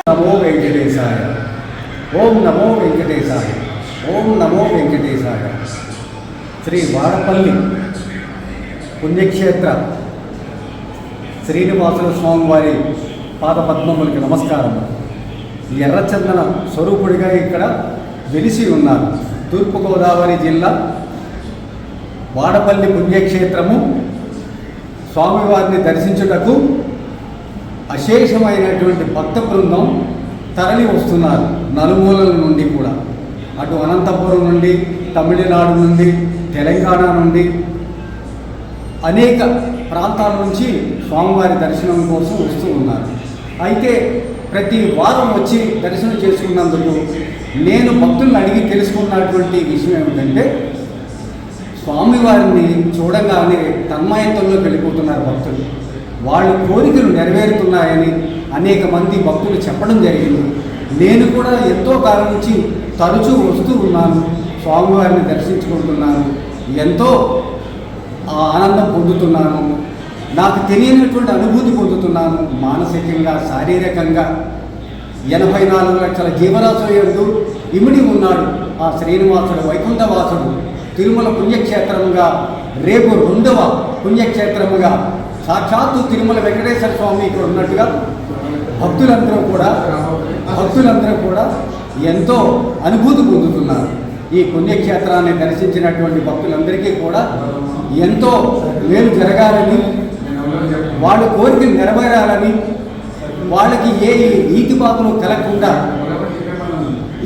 నమో వెంకటేశాయ. ఓం నమో వెంకటేశాయ. ఓం నమో వెంకటేశాయ. శ్రీ వాడపల్లి పుణ్యక్షేత్ర శ్రీనివాసుల స్వామివారి పాదపద్మములకి నమస్కారం. ఎర్రచందన స్వరూపుడిగా ఇక్కడ వెలిసి ఉన్నారు. తూర్పుగోదావరి జిల్లా వాడపల్లి పుణ్యక్షేత్రము స్వామివారిని దర్శించుటకు అశేషమైనటువంటి భక్త బృందం తరలి వస్తున్నారు. నలుమూలల నుండి కూడా, అటు అనంతపురం నుండి, తమిళనాడు నుండి, తెలంగాణ నుండి, అనేక ప్రాంతాల నుంచి స్వామివారి దర్శనం కోసం వస్తూ ఉన్నారు. అయితే ప్రతి వారం వచ్చి దర్శనం చేసుకున్నందుకు నేను భక్తులను అడిగి తెలుసుకున్నటువంటి విషయం ఏమిటంటే, స్వామివారిని చూడగానే తన్మయత్వంలోకి వెళ్ళిపోతున్నారు భక్తులు. వాళ్ళ కోరికలు నెరవేరుతున్నాయని అనేక మంది భక్తులు చెప్పడం జరిగింది. నేను కూడా ఎంతో కాలం నుంచి తరచూ వస్తూ ఉన్నాను, స్వామివారిని దర్శించుకుంటున్నాను, ఎంతో ఆనందం పొందుతున్నాను, నాకు తెలియనటువంటి అనుభూతి పొందుతున్నాను. మానసికంగా, శారీరకంగా 84 లక్షల జీవరాశుల యందు ఇమిడి ఉన్నాడు ఆ శ్రీనివాసుడు, వైకుంఠవాసుడు. తిరుమల పుణ్యక్షేత్రముగా, రేపు 2వ పుణ్యక్షేత్రముగా సాక్షాత్తు తిరుమల వెంకటేశ్వర స్వామి ఇక్కడ ఉన్నట్టుగా భక్తులందరూ కూడా ఎంతో అనుభూతి పొందుతున్నారు. ఈ పుణ్యక్షేత్రాన్ని దర్శించినటువంటి భక్తులందరికీ కూడా ఎంతో మేలు జరగాలని, వాళ్ళ కోరికలు నెరవేరాలని, వాళ్ళకి ఏ ఈతిబాతులు కలగకుండా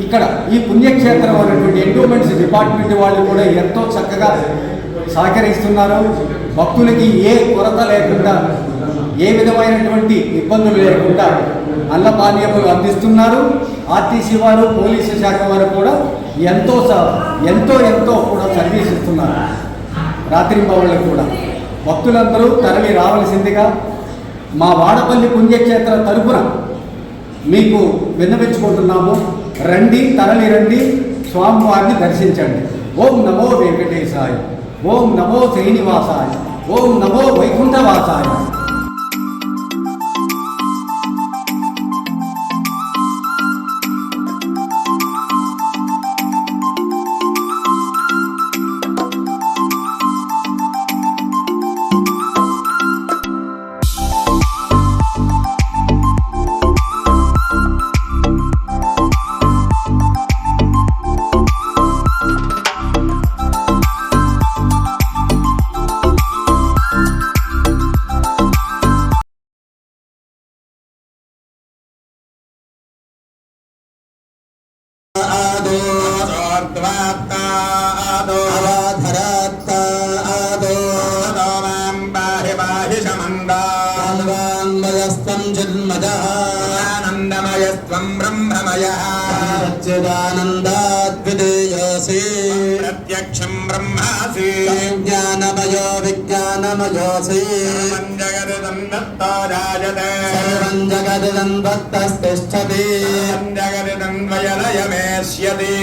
ఇక్కడ ఈ పుణ్యక్షేత్రం అనేటువంటి ఎండోమెంట్స్ డిపార్ట్మెంట్ వాళ్ళు కూడా ఎంతో చక్కగా సహకరిస్తున్నారు. భక్తులకి ఏ కొరత లేకుండా, ఏ విధమైనటువంటి ఇబ్బందులు లేకుండా అన్నపానీయములు అందిస్తున్నారు. ఆర్టీసీ వారు, పోలీసు శాఖ వారు కూడా ఎంతో కూడా సర్వీస్ ఇస్తున్నారు. రాత్రింబవళ్ళకు కూడా భక్తులందరూ తరలి రావలసిందిగా మా వాడపల్లి పుణ్యక్షేత్ర తరపున మీకు విన్నవించుకుంటున్నాము. రండి, తరలి రండి, స్వామివారిని దర్శించండి. ఓం నమో వెంకటేశాయ. ఓం నమో శ్రీనివాసాయ. ఓం నమో వైకుంఠవాసాయ. ఆనందమయస్త్వం బ్రహ్మమయః సచ్చిదానందాద్వితీయోసి ప్రత్యక్షం బ్రహ్మాసి జ్ఞానమయో విజ్ఞానమయోసి సర్వం జగదిదం దత్తో రాజతే సర్వం జగదిదం దత్తస్తిష్ఠతి సర్వం జగదిదం ద్వయలయమేష్యతి.